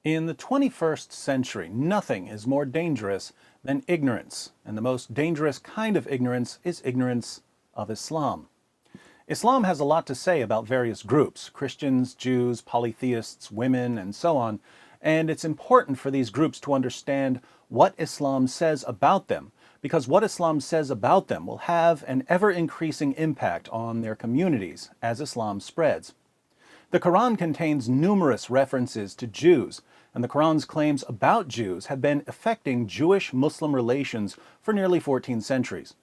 In the 21st century, nothing is more dangerous than ignorance, and the most dangerous kind of ignorance is ignorance of Islam. Islam has a lot to say about various groups, Christians, Jews, polytheists, women, and so on, and it's important for these groups to understand what Islam says about them, because what Islam says about them will have an ever-increasing impact on their communities as Islam spreads. The Quran contains numerous references to Jews, and the Quran's claims about Jews have been affecting Jewish-Muslim relations for nearly 14 centuries.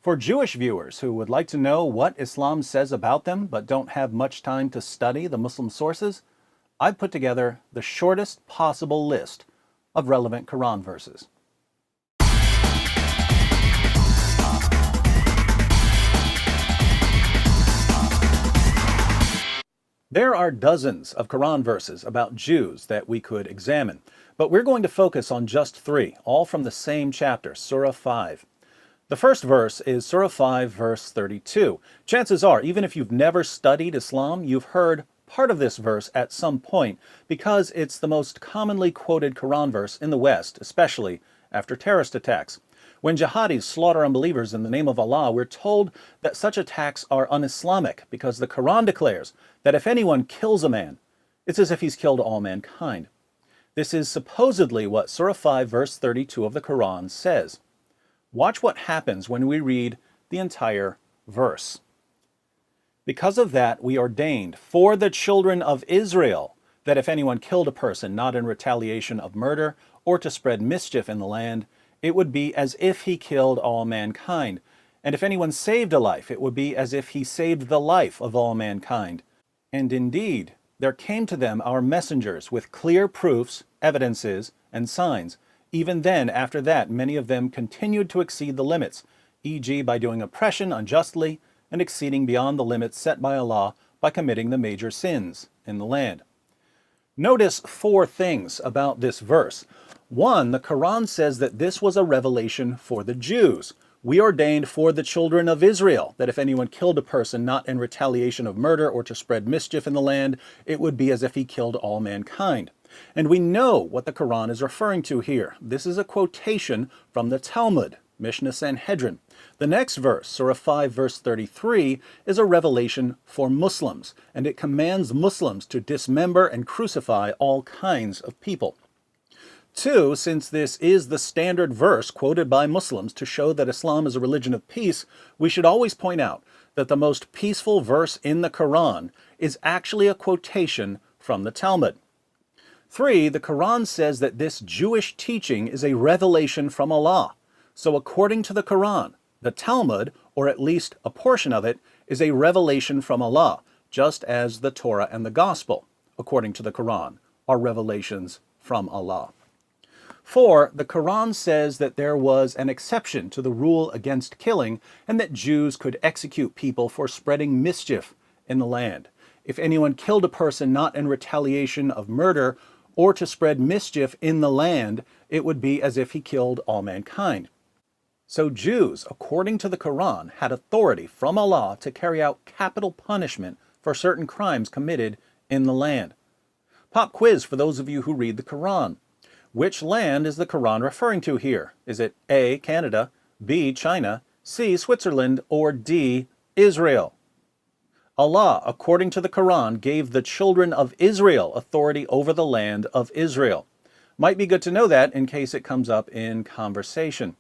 For Jewish viewers who would like to know what Islam says about them but don't have much time to study the Muslim sources, I've put together the shortest possible list of relevant Quran verses. There are dozens of Quran verses about Jews that we could examine, but we're going to focus on just three, all from the same chapter, Surah 5. The first verse is Surah 5, verse 32. Chances are, even if you've never studied Islam, you've heard part of this verse at some point because it's the most commonly quoted Quran verse in the West, especially after terrorist attacks. When jihadis slaughter unbelievers in the name of Allah, we're told that such attacks are un-Islamic because the Quran declares that if anyone kills a man, it's as if he's killed all mankind. This is supposedly what Surah 5 verse 32 of the Quran says. Watch what happens when we read the entire verse. Because of that, we ordained for the children of Israel that if anyone killed a person not in retaliation of murder or to spread mischief in the land, it would be as if he killed all mankind. And if anyone saved a life, it would be as if he saved the life of all mankind. And indeed, there came to them our messengers with clear proofs, evidences, and signs. Even then, after that, many of them continued to exceed the limits, e.g. by doing oppression unjustly and exceeding beyond the limits set by Allah by committing the major sins in the land. Notice four things about this verse. One, the Quran says that this was a revelation for the Jews. We ordained for the children of Israel that if anyone killed a person not in retaliation of murder or to spread mischief in the land, it would be as if he killed all mankind. And we know what the Quran is referring to here. This is a quotation from the Talmud, Mishnah Sanhedrin. The next verse, Surah 5, verse 33, is a revelation for Muslims, and it commands Muslims to dismember and crucify all kinds of people. Two, since this is the standard verse quoted by Muslims to show that Islam is a religion of peace, we should always point out that the most peaceful verse in the Quran is actually a quotation from the Talmud. Three, the Quran says that this Jewish teaching is a revelation from Allah. So according to the Quran, the Talmud, or at least a portion of it, is a revelation from Allah, just as the Torah and the Gospel, according to the Quran, are revelations from Allah. Four, the Quran says that there was an exception to the rule against killing and that Jews could execute people for spreading mischief in the land. If anyone killed a person not in retaliation of murder or to spread mischief in the land, it would be as if he killed all mankind. So Jews, according to the Quran, had authority from Allah to carry out capital punishment for certain crimes committed in the land. Pop quiz for those of you who read the Quran. Which land is the Quran referring to here? Is it A, Canada, B, China, C, Switzerland, or D, Israel? Allah, according to the Quran, gave the children of Israel authority over the land of Israel. Might be good to know that in case it comes up in conversation.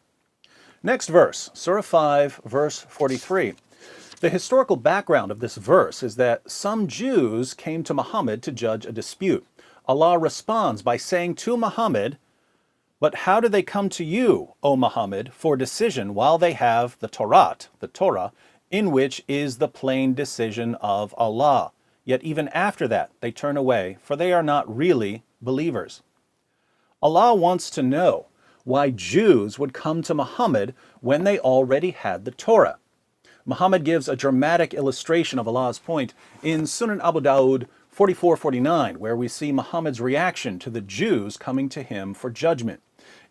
Next verse, Surah 5, verse 43. The historical background of this verse is that some Jews came to Muhammad to judge a dispute. Allah responds by saying to Muhammad, "But how do they come to you, O Muhammad, for decision while they have the Torah, in which is the plain decision of Allah? Yet even after that they turn away, for they are not really believers." Allah wants to know why Jews would come to Muhammad when they already had the Torah. Muhammad gives a dramatic illustration of Allah's point in Sunan Abu Dawud 44:49, where we see Muhammad's reaction to the Jews coming to him for judgment.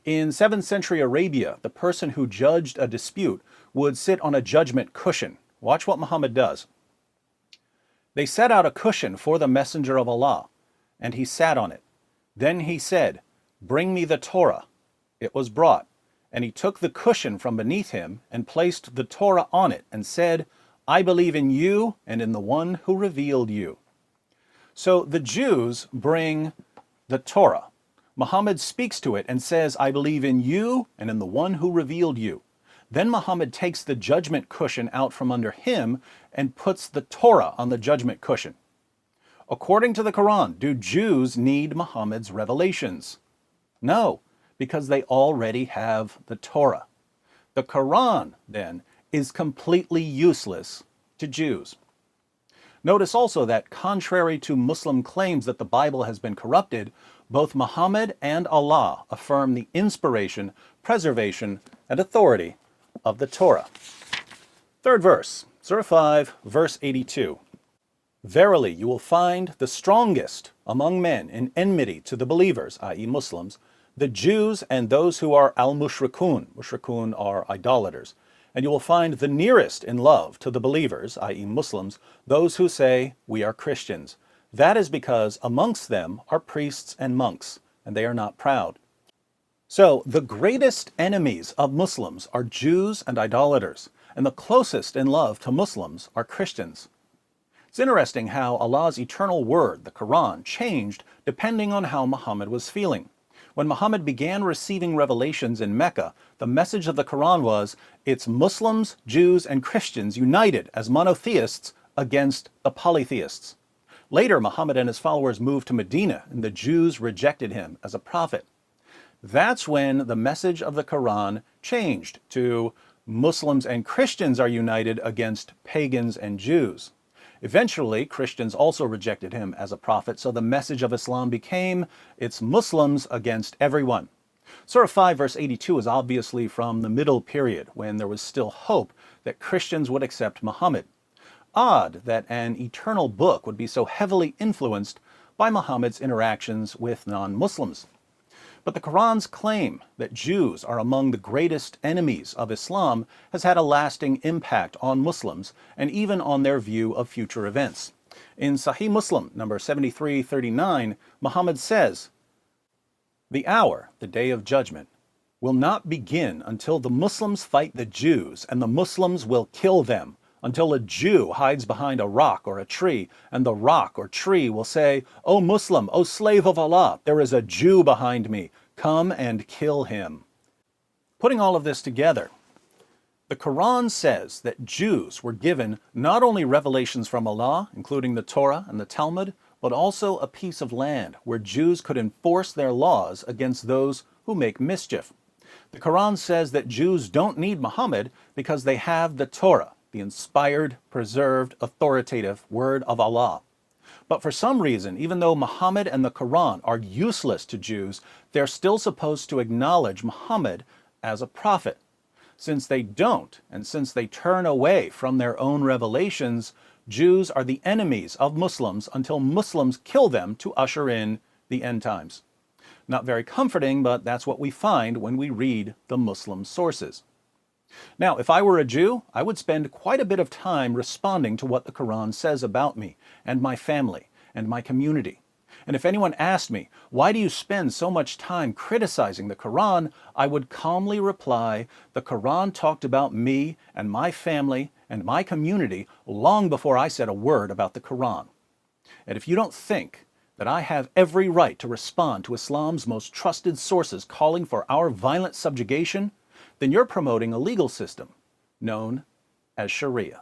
In 7th century Arabia, the person who judged a dispute would sit on a judgment cushion. Watch what Muhammad does. They set out a cushion for the messenger of Allah, and he sat on it. Then he said, "Bring me the Torah." It was brought. And he took the cushion from beneath him and placed the Torah on it and said, "I believe in you and in the one who revealed you." So the Jews bring the Torah. Muhammad speaks to it and says, "I believe in you and in the one who revealed you." Then Muhammad takes the judgment cushion out from under him and puts the Torah on the judgment cushion. According to the Quran, do Jews need Muhammad's revelations? No, because they already have the Torah. The Quran, then, is completely useless to Jews. Notice also that, contrary to Muslim claims that the Bible has been corrupted, both Muhammad and Allah affirm the inspiration, preservation, and authority of the Torah. Third verse, Surah 5, verse 82. Verily, you will find the strongest among men in enmity to the believers, i.e. Muslims, the Jews and those who are al-mushrikun. Mushrikun are idolaters. And you will find the nearest in love to the believers, i.e. Muslims, those who say, "We are Christians." That is because amongst them are priests and monks, and they are not proud. So the greatest enemies of Muslims are Jews and idolaters, and the closest in love to Muslims are Christians. It's interesting how Allah's eternal word, the Quran, changed depending on how Muhammad was feeling. When Muhammad began receiving revelations in Mecca, the message of the Quran was, it's Muslims, Jews, and Christians united as monotheists against the polytheists. Later, Muhammad and his followers moved to Medina, and the Jews rejected him as a prophet. That's when the message of the Quran changed to Muslims and Christians are united against pagans and Jews. Eventually, Christians also rejected him as a prophet, so the message of Islam became, it's Muslims against everyone. Surah 5, verse 82 is obviously from the middle period, when there was still hope that Christians would accept Muhammad. Odd that an eternal book would be so heavily influenced by Muhammad's interactions with non-Muslims. But the Quran's claim that Jews are among the greatest enemies of Islam has had a lasting impact on Muslims and even on their view of future events. In Sahih Muslim, number 7339, Muhammad says, "The hour, the day of judgment, will not begin until the Muslims fight the Jews, and the Muslims will kill them, until a Jew hides behind a rock or a tree, and the rock or tree will say, 'O Muslim, O slave of Allah, there is a Jew behind me. Come and kill him.'" Putting all of this together, the Quran says that Jews were given not only revelations from Allah, including the Torah and the Talmud, but also a piece of land where Jews could enforce their laws against those who make mischief. The Quran says that Jews don't need Muhammad because they have the Torah, the inspired, preserved, authoritative word of Allah. But for some reason, even though Muhammad and the Quran are useless to Jews, they're still supposed to acknowledge Muhammad as a prophet. Since they don't, and since they turn away from their own revelations, Jews are the enemies of Muslims until Muslims kill them to usher in the end times. Not very comforting, but that's what we find when we read the Muslim sources. Now, if I were a Jew, I would spend quite a bit of time responding to what the Quran says about me and my family and my community. And if anyone asked me, "Why do you spend so much time criticizing the Quran?" I would calmly reply, the Quran talked about me and my family and my community long before I said a word about the Quran. And if you don't think that I have every right to respond to Islam's most trusted sources calling for our violent subjugation, then you're promoting a legal system known as Sharia.